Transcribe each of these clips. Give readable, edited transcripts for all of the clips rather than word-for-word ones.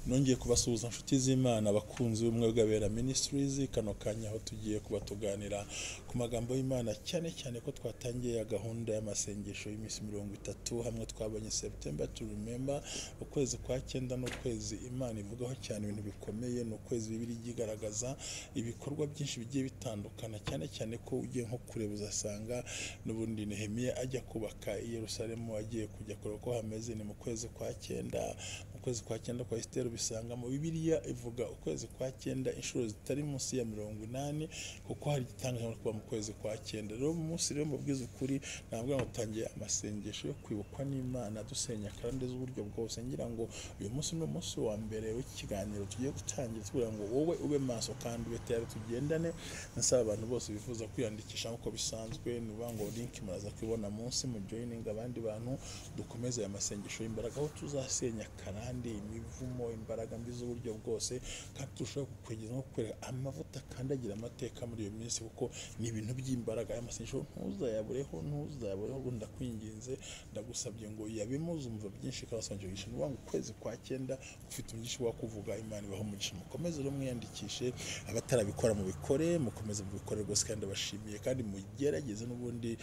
nongeye kubasuhuza inshuti z'Imana abakunzi b'umwe bw'abera ministries kano kanya aho tugiye kuba tuganira ku magambo y'Imana cyane cyane ko twatangiye gahunda y'amasengesho y'imisi 30 hamwe twabonye September to remember ukwezi kwa 9 n'ukwezi Imana ivugaho cyane ibintu bikomeye n'ukwezi Bibiliya igaragaza ibikorwa byinshi bigiye bitandukana cyane cyane ko ugiye nko kureba uzasanga n'ubundi Nehemiya ajya kubaka i Yerusalemu agiye kujya kureba ko hameze ni mu kwezi kwa 9 mu kwezi kwa 9 kwa Esther bisanga mu Bibiliya ivuga ukwezi kwa 9 inshuro zitari munsi ya 80 kuko hari gitangaje kuba mu kwezi kwa 9 rero umunsi rero mubwiza ukuri ntabwo ngutangiye amasengesho yo kwibukwa n'Imana dusenya kandi z'uburyo bwose ngira ngo uyu munsi no munsi wa mbere w'ikiganiro tugiye gutangira tugira ngo wowe ube maso kandi ube tayari tugendane nsaba abantu bose bifuza kwiyandikisha nkuko bisanzwe niba ngo link muraza kubona munsi mu joining abandi bantu dukomeze aya masengesho y'imbaraga aho tuzasenya karande imivumo imbaraga mbi z'uburyo bwose kandi turashaka kwegeza no kwereka amavuta kandi agira amateka muri iyo minsi kuko ni ibintu by'imbaraga y'amasengesho ntuzayabureho ndakwinginze ndagusabye ngo yabemo uzumva byinshi kabasangisha niba ngo kwezi kwa 9 ufite umugisha wa kuvuga Imana ibaho umugisha mukomeze rero mwiyandikishe abatarabikora mu bikore mukomeze mu bikore rwose kandi bashimiye kandi mugerageze n'ubundi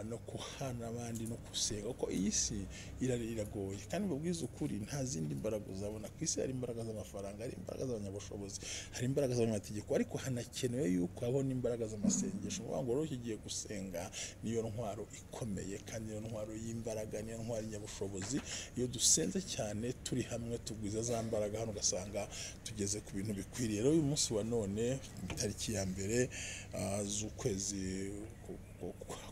no kuhana abandi no kusenga uko iyi si iragoye kandi mubwiza ukuri nta zindi mbaraga uzabona ku isi hari imbaraga z'amafaranga hari imbaraga z'abanyabushobozi hari imbaraga z'amategeko ariko hanakenewe yuko abona imbaraga z'amasengesho ngo rero kigiye gusenga niyo ntwaro ikomeye kandi niyo ntwaro y'imbaraga niyo ntwaro y'abushobozi iyo dusenze cyane turi hamwe tugwiza za mbaraga hano gasanga tugeze ku bintu bikwiriye rero uyu munsi wa none tariki ya mbere z'ukwezi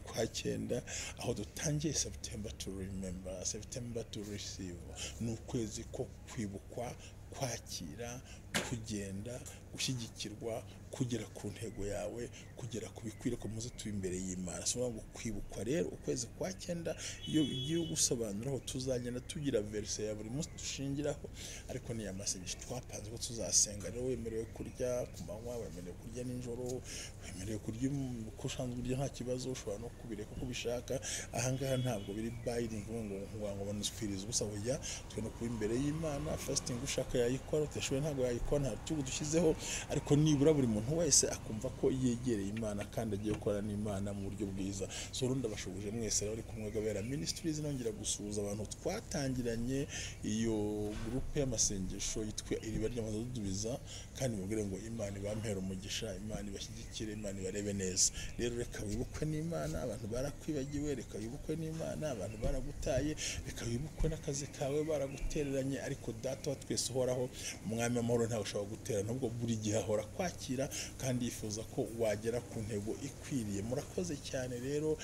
kwa 9 aho dutangiye September to remember September to receive n'ukwezi ko kwibukwa kwakira kugenda gushyigikirwa kugera ku ntego yawe kugera ku bikwiriye ko muze tuba imbere y'Imana so ngo kwibukwa rero ukwezi kwa 9 iyo ugiye gusobanura aho tuzagenda tugira verse ya buri munsi dushingiraho ariko ni amasengesho twapanze ko tuzasenga rero wemerewe kurya ku manywa wemerewe kurya ninjoro wemerewe kurya kushanzwe urya nta kibazo ushobora no kubireka ko bishaka ahangaha ntabwo biri binding ngo banusfiriza gusa hoya twe no kuba imbere y'Imana fasting ushaka yayikora utashoboye ntabwo yayikora nta tugu dushyizeho ariko nibura buri muntu wese akumva ko yegereye Imana kandi agiye gukora n'Imana mu buryo bwiza so rundi abashubuje mwese bari kumwe gabera ministries nongera gusuhuza abantu twatangiranye iyo groupe y'amasengesho yitwa iriba ry'amadudubiza kandi mubwire ngo Imana ibampera umugisha Imana ibashyigikire Imana ibarebe neza rero reka wibukwe n'Imana abantu barakwibagiwe reka wibukwe n'Imana abantu baragutaye reka wibukwe n'akazi kawe baragutereranye ariko data wa twese uhoraho umwami w'amahoro ntawe ushobora gutera nubwo buri gihe ahora kwakira kandi yifuza ko wagera ku ntego ikwiriye murakoze cyane rero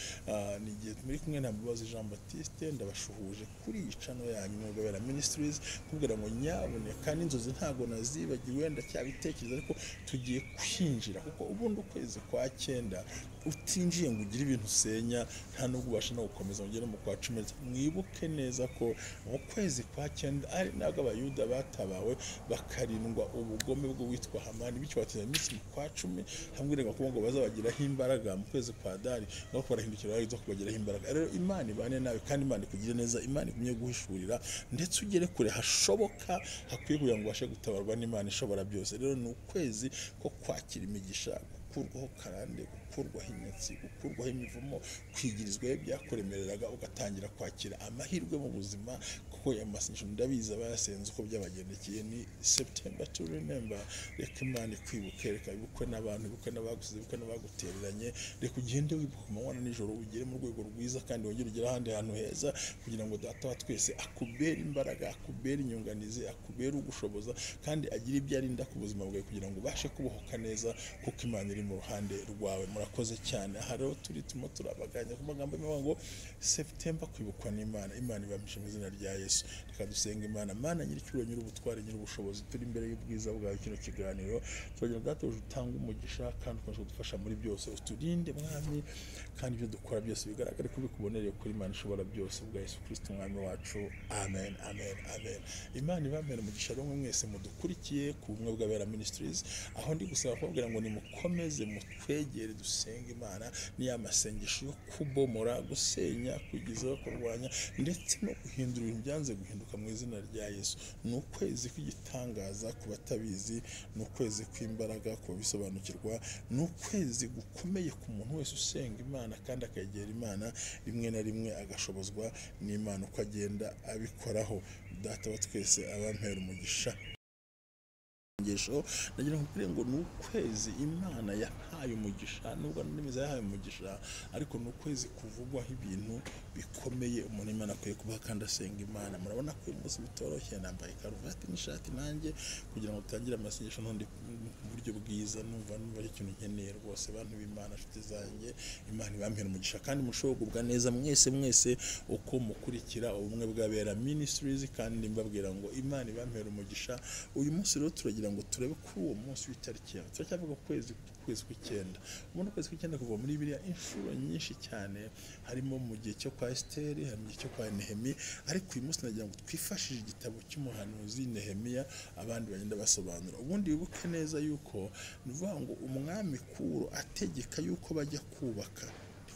nigiye muri kumwe na Mbabazi Jean Baptiste ndabashuhuje kuri icano yanyu mu Gabera Ministries kubwira ngo nyabone kandi inzozi ntago nazibagiwe ndacyabitekereza ariko tugiye kwinjira kuko ubundi ukwezi kwa 9 utinjiye ngo ugire ibintu usenya nta nubwo ubasha no gukomeza ugere mu kwa 10 mwibuke neza ko mu kwezi kwa 9 ari naga abayuda batabawe bakarindwa ubugome bwo witwa Hamani bityo bateza iminsi kwa 10 hambwiraga ko ngo bazabagiraho imbaraga mu kwezi kwa Dari no barahindukira bari zo kubagiraho imbaraga rero Imana ibane nawe kandi Imana ikugire neza Imana ikumye guhishurira ndetse ugere kure hashoboka hakwiye kugira ngo bashe gutabarwa n'Imana ishobora byose rero ni ukwezi ko kwakira imigisha gukurwaho karande gukurwaho inyatsi gukurwaho imivumo kwigirizwa byakoremereraga ugatangira kwakira amahirwe mu buzima kuko amasengesho ndabiza bayasenze uko byabagendekeye ni September to remember reka Imana ikwibuke reka ibukwe n'abantu ibukwe n'abagusize ibukwe n'abagutereranye reka ugende wibuka mwana nijoro ugere mu rwego rwiza kandi wongere ugera ahandi hantu heza kugira ngo data wa twese akubere imbaraga akubere inyunganizi akubere ugushoboza kandi agira ibyo arinda ku buzima bwawe kugira ngo ubashe kubohoka neza kuko Imana iri mu ruhande rwawe murakoze cyane aha rero turimo turabaganya ku magambo y'Imana September kwibukwa n'Imana Imana ibamishe mu izina rya Yesu reka dusenga Imana nyiricyuro nyirubutware nyirubushobozi turi imbere y'ubwiza bwawe kino kiganiro turagira data utanga umugisha kandi ukomeje kudufasha muri byose uturinde mwami kandi ibyo dukora byose bigaragare ko bikubonereye kuri Imana ishobora byose bwa Yesu Kristo umwami wacu amen amen amen Imana ibamere umugisha rero mwese mudukurikiye ku bumwe bw'abera ministries aho ndi gusaba kubabwira ngo nimukomeze muze mutwegere dusenga Imana. Ni Yamasengesho yo kubomora, gusenya, kugizaho, kurwanya ndetse no guhindura ibintu byanze guhinduka mu izina rya Yesu. Ni ukwezi kw'igitangaza ku batabizi, ni ukwezi kw'imbaraga ku babisobanukirwa, ni ukwezi gukomeye ku muntu wese usenga Imana kandi akegera Imana, rimwe na rimwe agashobozwa n'Imana uko agenda abikoraho. Data wa twese abampera umugisha. Nagira ngo ni ukwezi Imana yahaye umugisha, nubwo n'imiza yahaye umugisha, ariko ni ukwezi kuvugwaho ibintu bikomeye umuntu Imana akwiye kubaha kandi asenga Imana. Murabona ko uyu munsi bitoroshye, nambaye karuvati n'ishati nanjye kugira ngo tutangire amasengesho n'undi mu buryo bwiza. Numva ari ikintu nkeneye rwose, bantu b'Imana, nshuti zanjye, Imana ibampera umugisha kandi mushobora kugubwa neza mwese uko mukurikira ubumwe bw'abera ministries, kandi mbabwira ngo Imana ibampera umugisha. Uyu munsi rero turagira ngo turebe kuri uwo munsi w'itariki yawe. Turacyavuga kwezi kw'icyenda. Umuntu kwezi kw'icyenda kuva muri Bibiliya inshuro nyinshi cyane, harimo mu gihe cyo kwa Esteri, hari mu gihe cyo kwa Nehemiya, ariko uyu munsi nagira ngo twifashishije igitabo cy'umuhanuzi Nehemiya abandi bagenda basobanura. Ubundi wibuke neza yuko nivuga ngo umwami Kuro ategeka yuko bajya kubaka.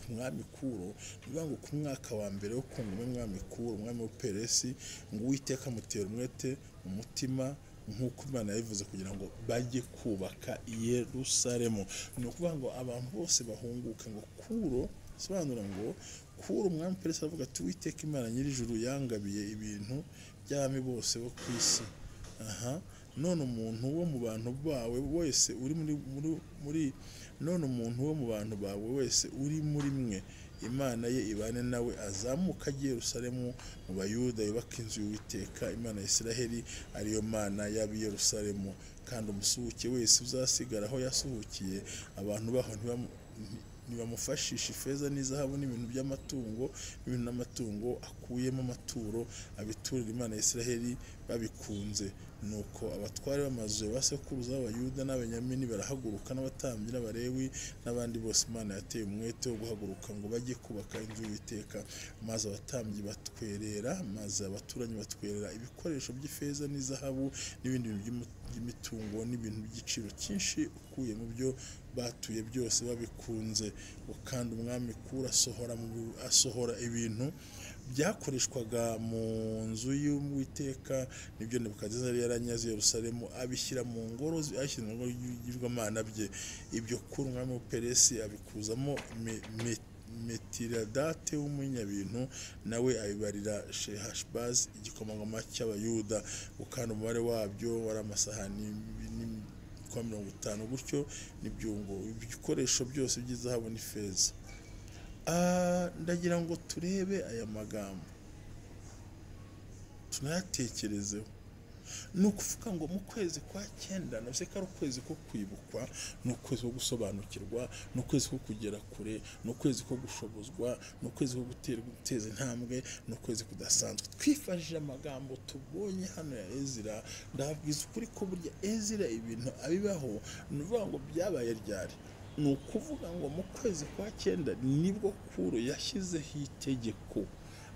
Umwami Kuro nivuga ngo ku mwaka wa mbere wo kungoma umwami Kuro, umwami w'Uperesi, ngo Uwiteka amutera umwete mu mutima nk'uko Imana yabivuze kugira ngo bajye kubaka i Yerusalemu. Ni ukuvuga ngo abantu bose bahunguke. Ngo Kuro sobanura ngo Kuro umwami Peresi aravuga ati Uwiteka Imana nyir'ijuru yangabiye ibintu by'abami bose bo ku isi. None umuntu wo mu bantu bawe wese uri muri mwe Imana ye ibane nawe, azamuka ajye Yerusalemu mu Bayuda yubaka inzu y'Uwiteka Imana ya Isiraheli, ariyo Mana y'ab'i Yerusalemu. Kandi umusuhuke wese uzasigara aho yasuhukiye, abantu baho ntibamufashisha ifeza n'izahabu n'ibintu by'amatungo n'amatungo akuyemo amaturo, abiturira Imana ya Isiraheli babikunze. Nuko abatware b'amazu ya basekuruza b'Abayuda n'Abenyamini barahaguruka, n'abatambyi n'Abalewi n'abandi bose Imana yateye umwete wo guhaguruka ngo bajye kubaka inzu y'Uwiteka. Maze abatambyi batwerera, maze abaturanyi batwerera ibikoresho by'ifeza n'izahabu n'ibindi bintu by'imitungo n'ibintu by'igiciro cyinshi ukuye mu byo batuye byose babikunze. Kandi umwami Kuro asohora ibintu byakoreshwaga mu nzu y'Uwiteka n'ibyo Nebukadinezari yaranyaze Yerusalemu, abishyira mu ngoro y'ibigirwamana bye. Ibyo Kuro umwami w'Uperesi abikuzamo Metiradate w'umunyabintu, nawe abibarira Shehashibazi igikomangoma cy'Abayuda. Kandi umubare wabyo wari amasahani 50, gutyo n'ibyungo, ibikoresho byose by'izahabu n'ifeza. Ndagira ngo turebe aya magambo tunayatekerezeho. Ni ukuvuga ngo mu kwezi kwa cyenda, navise ko ari ukwezi ko kwibukwa, ni ukwezi ko gusobanukirwa, ni ukwezi ko kugera kure, ni ukwezi ko gushobozwa, ni ukwezi ko guteza intambwe, ni ukwezi kudasanzwe. Twifashishije amagambo tubonye hano ya Ezira, ndababwiza ukuri ko burya Ezira ibintu abibaho ni ukuvuga ngo byabaye ryari. Ni ukuvuga ngo mu kwezi kwa cyenda nibwo Kuro yashyizeho itegeko,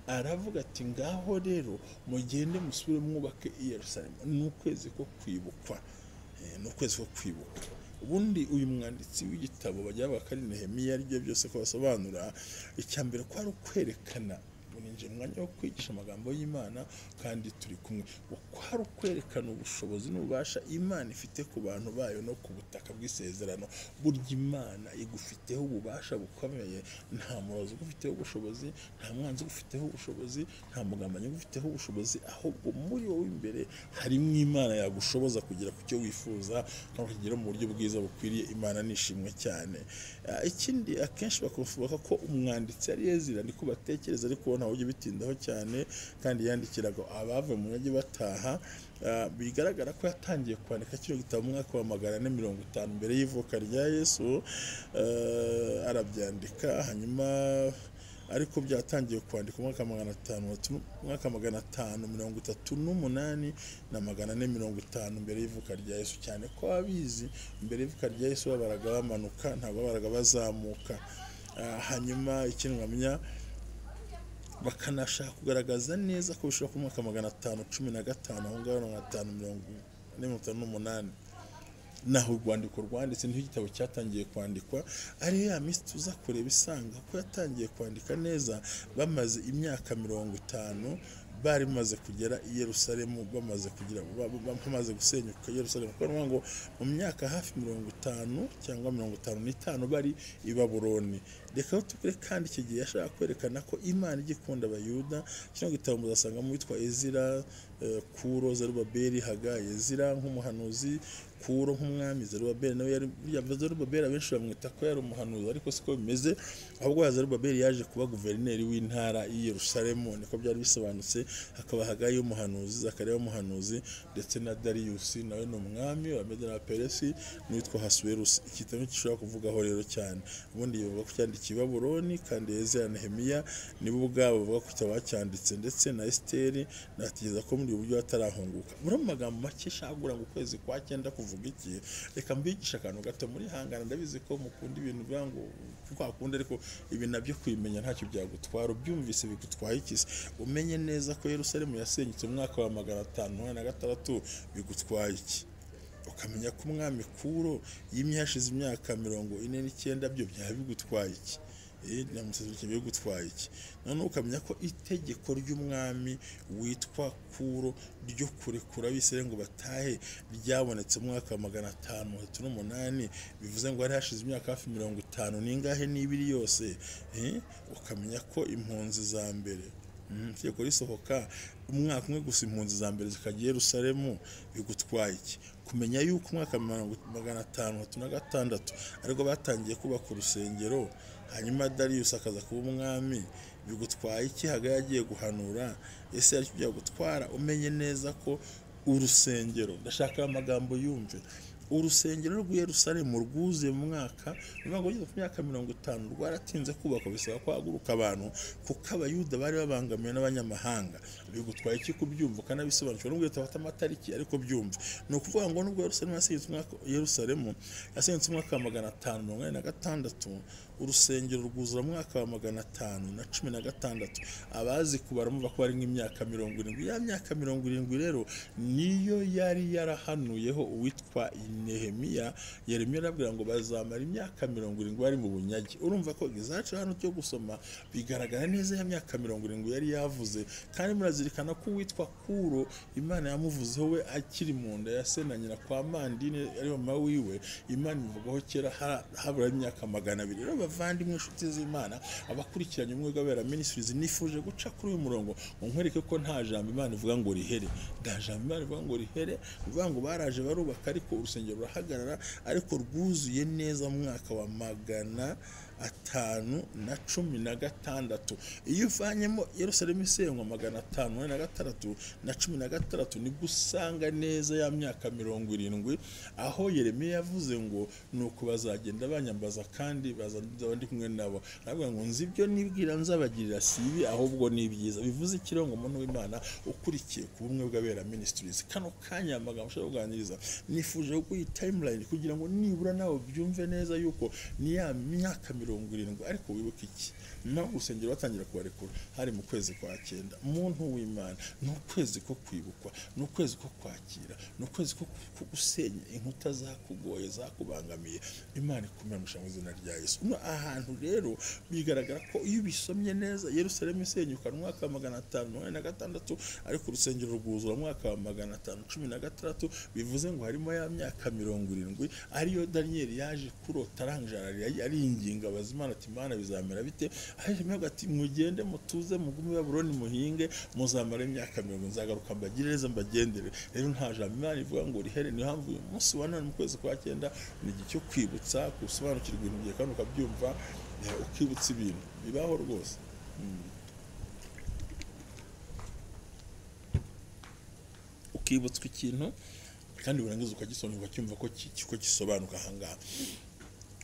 aravuga ati ngaho rero mugende musubire mwubake i Yerusalemu. Ni ukwezi ko kwibukwa, ni ukwezi ko kwibuka. Ubundi uyu mwanditsi w'igitabo bajya bakari Nehemiya aribyo byose ko basobanura, icyambere ko ari ukwerekana ninje mwanya wo kwigisha amagambo y'Imana kandi turi kumwe, uko ari ukwerekana ubushobozi n'ububasha Imana ifite ku bantu bayo no ku butaka bw'isezerano. Burya Imana igufiteho ububasha bukomeye, nta murozi ugufiteho ubushobozi, nta mwanzi ugufiteho ubushobozi, nta mugambanyi ugufiteho ubushobozi, ahubwo muri wowe imbere harimo Imana yagushoboza kugera ku cyo wifuza kandi kugera mu buryo bwiza bukwiriye. Imana nishimwe cyane. Ikindi akenshi bakuvuga ko umwanditsi ari Ezira, niko batekereza, ariko ntawe ujye bitindaho cyane, kandi yandikiraga abava mu mujyi bataha. Bigaragara ko yatangiye kwandika kino gitabo mu mwaka wa 450 mbere y'ivuka rya Yesu. Arabyandika hanyuma, ariko byatangiye kwandika mu mwaka 538 na 450 mbere y'ivuka rya Yesu, cyane ko abizi mbere y'ivuka rya Yesu babaraga bamanuka, ntabwo babaraga bazamuka. Hanyuma ikintu ngamenya bakanashaka kugaragaza neza ko bishobora ku mwaka 515 aho ngaho na 558. naho urwandiko rwanditse niho igitabo cyatangiye kwandikwa, ari ya minsi tuza kureba isanga ko yatangiye kwandika neza bamaze imyaka 50 bari maze kugera i Yerusalemu, bamaze gusenyuka Yerusalemu, kuko ngo mu myaka hafi 50 cyangwa 55 bari i Babuloni. Reka tukure kandi iki gihe yashaka kwerekana ko Imana igikunda abayuda. Kino gitabo muzasanga mu witwa Ezira, Kuro, Zerubabeli, Hagayi. Ezira nk'umuhanuzi, Kuro nk'umwami, Zerubabeli nawe yari Zerubabeli abenshi bamwita ko yari umuhanuzi, ariko siko bimeze, ahubwo Zerubabeli yaje kuba guverineri w'intara i Yerusalemu, niko byari bisobanutse. Hakaba Hagayi y'umuhanuzi, Zakariya w'umuhanuzi, ndetse na Darius nawe ni umwami wa Mede na Peresi, n'uwitwa Hasuwerusi. Igitabo gishobora kuvugaho rero cyane, ubundi bavuga ko cyandikiye Babuloni, kandi Ezira na Nehemiya nibo ubwabo bavuga ko cyacyanditse, ndetse na Esiteri natigeza ko muri uburyo batarahunguka. Muri magambo make shagura ngo ukwezi kwa 9 kuvuga iki, reka mbigisha akantu gato muri hangana. Ndabizi ko mukunda ibintu byango kuko akunda, ariko ibi nabyo kwimenya ntacyo byagutwara. Ubyumvise bigutwaye iki? Umenye neza ko Yerusalemu yasenyutse mu mwaka wa 506 bigutwaye iki? Ukamenya ko umwami Kuro yimye hashize imyaka 49 byo byaba bigutwaye iki? Namusezerano bigutwaye iki? None ukamenya ko itegeko ry'umwami witwa Kuro ryo kurekura Abisirayeli ngo batahe ryabonetse mu mwaka wa 538, bivuze ngo ari hashize imyaka hafi 50 n'ingahe n'ibiri yose. Ukamenya ko impunzi za mbere itegeko risohoka umwaka umwe gusa, impunzi za mbere zikagiye Yerusalemu, bigutwaye iki? Kumenya yuko umwaka 536 ariko batangiye kubaka urusengero, hanyuma Darius akaza kuba umwami, bigutwaye iki? Hagayi yagiye guhanura, ese ari cyo gutwara? Umenye neza ko urusengero, ndashaka amagambo yumve, urusengero rw'i Yerusalemu rwuzuye mu mwaka ngo ugeze ku myaka 50 rwaratinze kubakwa, bisaba kwaguruka abantu kuko abayuda bari babangamiwe n'abanyamahanga. Bigutwaye iki kubyumva ukanabisobanukirwa? Nubwo tufata amatariki ariko byumva. Ni ukuvuga ngo nubwo Yerusalemu yasenyutse umwaka wa 586, urusengero rwuzura mu mwaka wa 516. Abazi kubara muva ko ari nk'imyaka 70. Ya myaka 70 rero niyo yari yarahanuyeho uwitwa Nehemiya. Yeremiya arabwira ngo bazamara imyaka 70 bari mu bunyage. Urumva ko gizaca hano cyo gusoma bigaragara neza ya myaka 70 yari yavuze. Kandi murazirikana ko uwitwa Kuro Imana yamuvuzeho we akiri mu nda ya se na nyina kwa Mandine ari mama wiwe. Imana ivugaho kera habura imyaka 200. Rero bavandimwe inshuti z'Imana, abakurikiranye umwe w'Abera Ministries, nifuje guca kuri uyu murongo ngo nkwereke ko nta jambo Imana ivuga ngo rihere. Nta jambo Imana ivuga ngo rihere, bivuga ngo baraje barubaka ariko urusengero rurahagarara, ariko rwuzuye neza mu mwaka wa 516. Iyo uvanyemo Yerusalemu isenywa 516 nibwo usanga neza ya myaka 70, aho Yeremiya yavuze ngo nuko bazagenda banyambaza kandi bazaba ndi kumwe nabo. Aravuga ngo nzi ibyo nibwira nzabagirira sibi ahubwo nibyiza. Bivuze ikirongo muntu w'Imana ukurikiye ku bumwe bw'Abera Ministries. Kano kanya amagambo ushobora kuganiriza, nifuje ko iyi timeline kugira ngo nibura nawe byumve neza yuko ni ya myaka 70. Ariko wibuke iki? Naho urusengero batangira kubarekura hari mu kwezi kwa 9. Muntu w'Imana, ni ukwezi ko kwibukwa, ni ukwezi ko kwakira, ni ukwezi ko gusenya inkuta zakugoye zakubangamiye. Imana ikumira mu izina rya Yesu. Ahantu rero bigaragara ko iyo bisomye neza Yerusalemu isenyuka mu mwaka wa 586, ariko urusengero rwuzura mu mwaka wa 516. Bivuze ngo harimo ya myaka 70 ariyo Daniel yaje kurota arangije ari inginga abazimana ati Imana bizamera bite? Hanyuma ati mugende mutuze mugume Babuloni muhinge muzamara imyaka 70 nzagaruka mbagireze mbagendere. Rero nta jambo Imana ivuga ngo rihere. Ni hamvu uyu munsi wa none mu kwezi kwa 9 ni igihe cyo kwibutsa, gusobanukirwa ibintu bye kandi ukabyumva, ukibutsa ibintu bibaho rwose. Ukibutswa ikintu kandi urangiza ukagisonera ukacyumva ko gisobanuka ahangaha.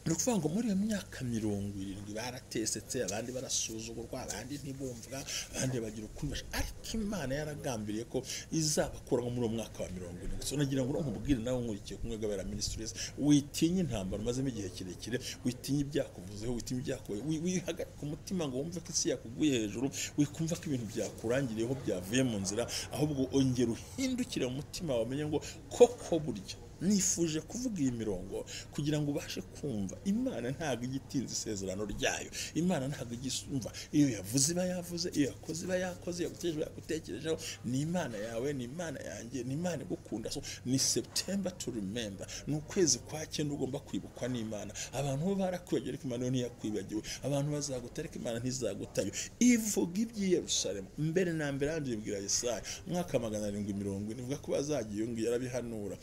Ni ukuvuga ngo muri iyo myaka 70 baratesetse, abandi barasuzugurwa, abandi ntibumvwa, abandi bagira ukwibasha, ariko Imana yaragambiriye ko izabakura muri uwo mwaka wa 70. So nagira ngo nkubwire nawe nkurikiye kumwe bw'Abera Ministries, witinye intambara mazemo igihe kirekire, witinye ibyakuvuzeho, witinye ibyakoye, wihagarika ku mutima ngo wumve ko isi yakuguye hejuru, wikumva ko ibintu byakurangiriyeho byavuye mu nzira, ahubwo ongera uhindukire mu mutima wamenye ngo koko burya nifuje kuvuga iyi mirongo kugira ngo ubashe kumva Imana ntago igitinze isezerano ryayo. Imana ntago igisumva, iyo yavuze iba yavuze, iyo yakoze iba yakoze, yagutejeje yagutekerejeho. Ni Imana yawe, ni Imana yanjye, ni Imana igukunda. So ni September to remember, ni ukwezi kwa cyenda ugomba kwibukwa n'Imana. Abantu bo barakwibagiwe ariko Imana yo ntiyakwibagiwe, abantu bazagutera ariko Imana ntizagutayo. Ivuga iby'i Yerusalemu mbere na mbere, handi ibwira Yesaya mwaka 770 ivuga ko bazagiye ngo yarabihanura,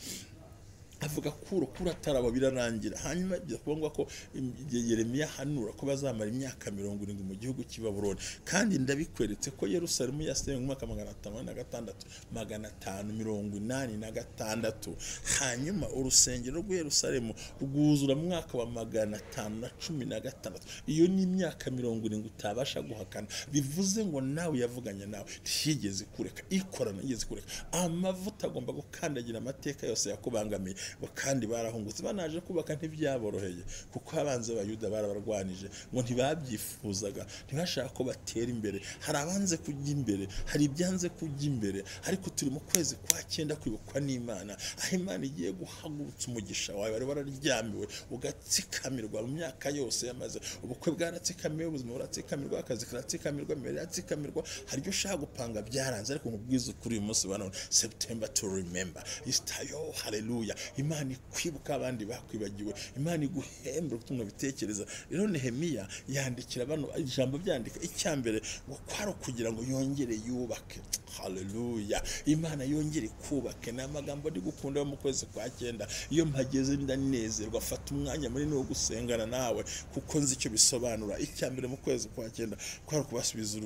avuga kuro atarabo birarangira. Hanyuma byakubongwa ko Yeremiya hanura ko bazamara imyaka 70 mu gihugu cy'Ibabuloni, kandi ndabikweretse ko Yerusalemu yasenywe mu mwaka 586. Hanyuma urusengero rwa Yerusalemu rwuzura mu mwaka wa 516. Iyo ni imyaka 70 utabasha guhakana. Bivuze ngo nawe yavuganye nawe ntiyigeze kureka, ikorana yigeze kureka. Amavuta agomba gukandagira amateka yose yakubangamiye, kandi barahungutse. Banaje kubaka ntibyaboroheye kuko abanze b'Abayuda barabarwanije, ngo ntibabyifuzaga, ntibashaka ko batera imbere. Hari abanze kujya imbere, hari ibyanze kujya imbere, ariko turi mu kwezi kwa cyenda kwibukwa n'Imana, aho Imana igiye guhagurutsa umugisha wawe wari wararyamiwe ugatsikamirwa mu myaka yose yamaze. Ubukwe bwaratsikamiwe, ubuzima buratsikamirwa, akazi karatsikamirwa, imibiri yatsikamirwa. Hari ibyo ushaka gupanga byaranze, ariko nkubwiza kuri uyu munsi wa none, September to remember. Istayo, haleluya. Imana ikwibuka abandi bakwibagiwe, Imana iguhembura utumwe bitekereza. Rero Nehemiya yandikira bano ijambo byandika icyambere ngo kwaro kugira ngo yongere yubake. Haleluya. Imana yongere kubake. Na magambo ndi gukunda mu kwezi kwa cyenda, iyo mpageze ndanezerwa, fata umwanya muri no gusengana nawe kuko nzi icyo bisobanura. Icyambere mu kwezi kwa cyenda kwaro kubasubiza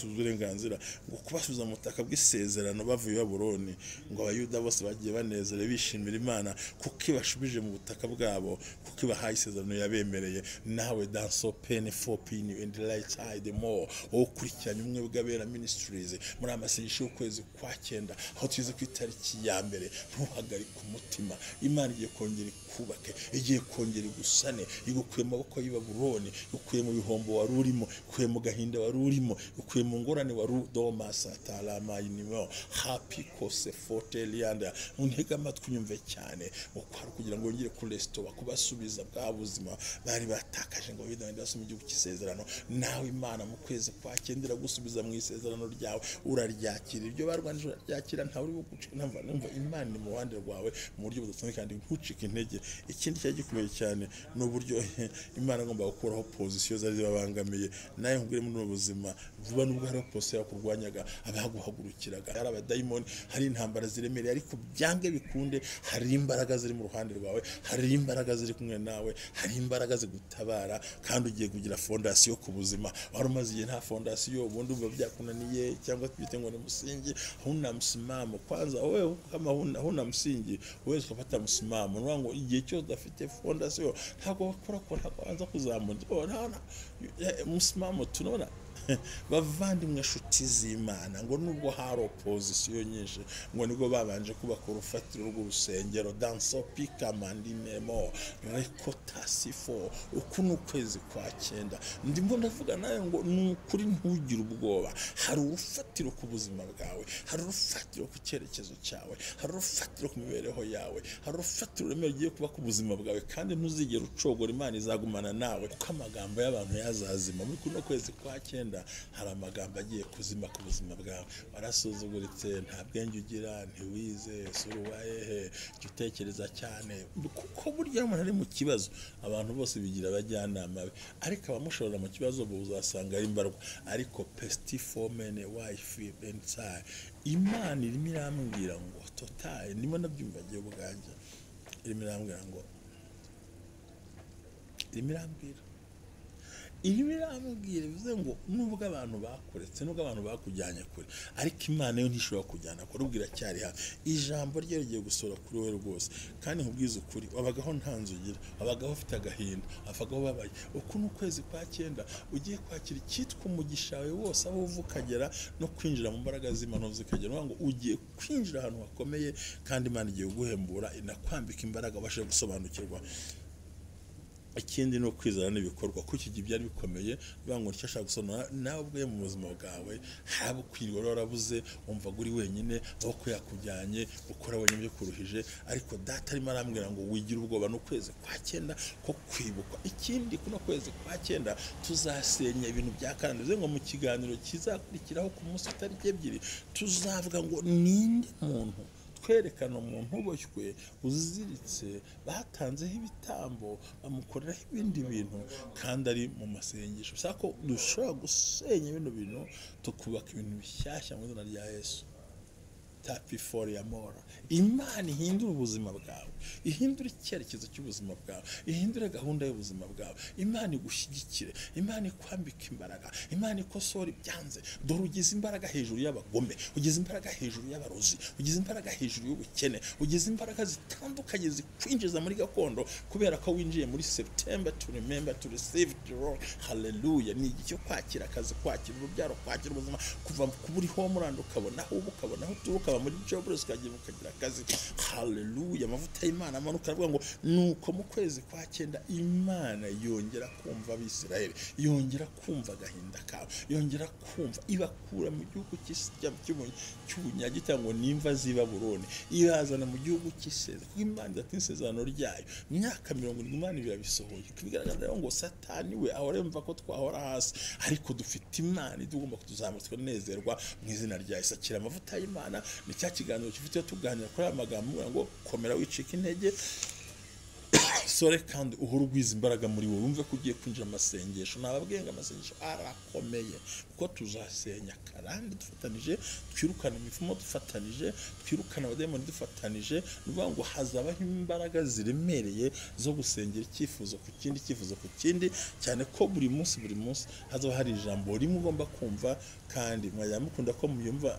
uburenganzira, ngo kubasubiza mu butaka bw'isezerano bavuye i Babuloni, ngo Abayuda bose bagiye banezere bishimira Imana kuko ibashubije mu butaka bwabo, kuko ibahaye isezerano yabemereye. Nawe danso pene for pin and light hide more. Ukurikiranye umwe bw'abera ministries muri amasengesho y'ukwezi kwa cyenda, aho tuze ku itariki ya mbere. Ntuhagarike umutima, Imana igiye kongera kubake, igiye kongera igusane, igukuye mu maboko y'i Babuloni, igukuye mu bihombo wari urimo, igukuye mu gahinda wari urimo, igukuye mu ngorane wari udoma satalama inimo happy kose forte lianda. Untega amatwi unyumve cyane, ukwaro kugira ngo yongere kurestoba, kubasubiza bwa buzima bari batakaje, ngo bidande basoma igihugu cy'isezerano. Nawe Imana mu kwezi kwa cyenda gusubiza mu isezerano ryawe, uraryakira. Ibyo barwanije uraryakira, ntawe uri bugucika. Numva Imana ni mu ruhande rwawe mu buryo budasanzwe, kandi ntucike intege. Ikindi cyari gikomeye cyane ni uburyo Imana agomba gukuraho position zari babangamiye. Naye nkubwire muri ubuzima vuba nubwo hari position yakurwanyaga, abaguhagurukiraga, hari abadayimoni, hari intambara ziremereye, ariko byange bikunde hari imbaraga ziri mu ruhande rwawe, hari imbaraga ziri kumwe nawe, hari imbaraga zigutabara, kandi ugiye kugira fondasiyo ku buzima. Wari umaze igihe nta fondasiyo, ubundi umva byakunaniye, cyangwa twite ngo ni musingi, huna msimamo. Kwanza wewe kama huna msingi, wewe ukapata msimamo, ngo igihe cyo udafite fondasiyo ntabwo wakora ko ntabwo anza kuzamura. Msimamo tunaona bavandimwe nshuti z'Imana, ngo nubwo hari opposition nyinshi, ngo nibwo babanje kubaka urufatiro rw'urusengero danso pika mandinemo rekotasifo. Uku ni ukwezi kwa cyenda, ndimo ndavuga nawe ngo nukuri ntugire ubwoba. Hari urufatiro ku buzima bwawe, hari urufatiro ku cyerekezo cyawe, hari urufatiro ku mibereho yawe, hari urufatiro remera ugiye kuba ku buzima bwawe, kandi ntuzigera ucogora. Imana izagumana nawe, kuko amagambo y'abantu yazazima. Muri kuno kwezi kwa cyenda hari amagambo agiye kuzima ku buzima bwawe. Warasuzuguritse, nta bwenge ugira, ntiwize, suruwaye, jya utekereza cyane, kuko burya umuntu ari mu kibazo abantu bose bigira abajyanama be, ariko abamushorera mu kibazo bo uzasanga ari imbarwa. Ariko pestifomene wife inside, Imana irimo irambwira ngo total, ndimo nabyumva giye ubwanjye, irimo irambwira ngo bivuze ngo nubwo abantu bakuretse, nubwo abantu bakujyanye kure, ariko Imana yo ntishobora kujyana kure, ubwira cyari ha ijambo rye rigiye gusora kuri wowe rwose. Kandi nkubwiza ukuri, wabagaho nta nzu ugira, wabagaho ufite agahinda, afagaho babaye. Uku ni ukwezi kwa cyenda ugiye kwakira icyitwa umugisha wawe wose, aho uva ukagera no kwinjira mu mbaraga z'Imana zikagera, ngo ugiye kwinjira ahantu hakomeye, kandi Imana igiye guhembura, inakwambika imbaraga ubashe gusobanukirwa ikindi no kwizana n'ibikorwa kuko iki gihe byari bikomeye bango icyo ashaka gusonora nawe ubwe mu buzima bwawe haba kwirwa warabuze umva guri wenyine aho ko yakujyanye ukora wenyine byo kuruhije ariko data arimo arambwira ngo wigira ubwoba no kwezi kwa 9 ko kwibuka ikindi kuno kwezi kwa 9 tuzasenya ibintu byakanduze ngo mu kiganiro kizakurikiraho ku munsi tariki 2 tuzavuga ngo ninde muntu twerekana umuntu uboshywe uziritse batanzeho ibitambo bamukoreraho ibindi bintu kandi ari mu masengesho sako dushobora gusenya ibintu bintu tukubaka ibintu bishyashya mu izina rya Yesu. Tapi for yamora Imana ihindura ubuzima bwawe, ihindura icyerekezo cy'ubuzima bwawe, ihindura gahunda y'ubuzima bwawe. Imana igushyigikire, Imana ikwambika imbaraga, Imana ikosora ibyanze. Dore ugize imbaraga hejuru y'abagome, ugize imbaraga hejuru y'abarozi, ugize imbaraga hejuru y'ubukene, ugize imbaraga zitandukanye zikwinjiza muri gakondo kubera ko winjiye muri September to remember to receive the Lord. Hallelujah. Ni igihe cyo kwakira akazi, kwakira urubyaro, kwakira ubuzima, kuva kuburi ho murando ukabona aho ukabona aho turuka muri jobless kagiye mukagira akazi. Hallelujah. Amavuta y'Imana amanuka avuga ngo nuko mu kwezi kwa 9 Imana yongera kumva Abisirayeli, yongera kumva agahinda kawe, yongera kumva ibakura mu gihugu cy'ubunyagi cyangwa nimva ziba Buroni ibazana mu gihugu cy'isezerano kuko Imana itatisezerano ryayo myaka 70 Imana birabisohoye. Kibigaragara ngo Satani we ahora yumva ko twahora hasi ariko dufite Imana idugomba kutuzamura tukanezerwa mu izina rya Yesu. Akira amavuta y'Imana ni cya kiganiro gifite tuganira kuri amagambo ngo komera wicika intege sore kandi uhuru gwiza imbaraga muri wowe wumve ko ugiye kwinjira amasengesho. Nababwenga amasengesho arakomeye kuko tuzasenya karande dufatanije, twirukana imifumo dufatanije, twirukana abademoni dufatanije. Nuvuga ngo hazabaho imbaraga ziremereye zo gusengera icyifuzo ku kindi cyane ko buri munsi hazaba hari ijambo rimwe ugomba kumva kandi mwayamukunda ko muyumva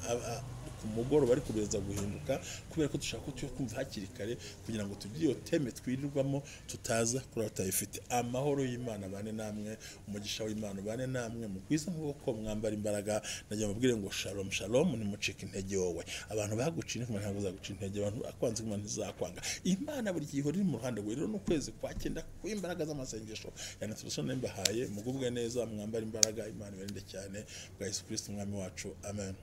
ku mugoroba ari kubeza guhinduka kubera ko dushaka ko kumva hakiri kare kugira ngo tugire iyo teme twirirwamo tutaza kurata ifite. Amahoro y'Imana bane namwe, umugisha w'Imana bane namwe, mugwiza nk'uko mwambara imbaraga. Najya mubwire ngo shalom shalom, nimucika intege wowe. Abantu bagucina kuma ntabwo zagucina intege, abantu akwanze kuma ntizakwanga. Imana buri gihe iri mu ruhande rwe. Rero no kwezi kwa 9 kw'imbaraga z'amasengesho yana turusone mbahaye mugubwe neza, mwambara imbaraga. Imana ibarinde cyane bwa Yesu Kristo umwami wacu, amen.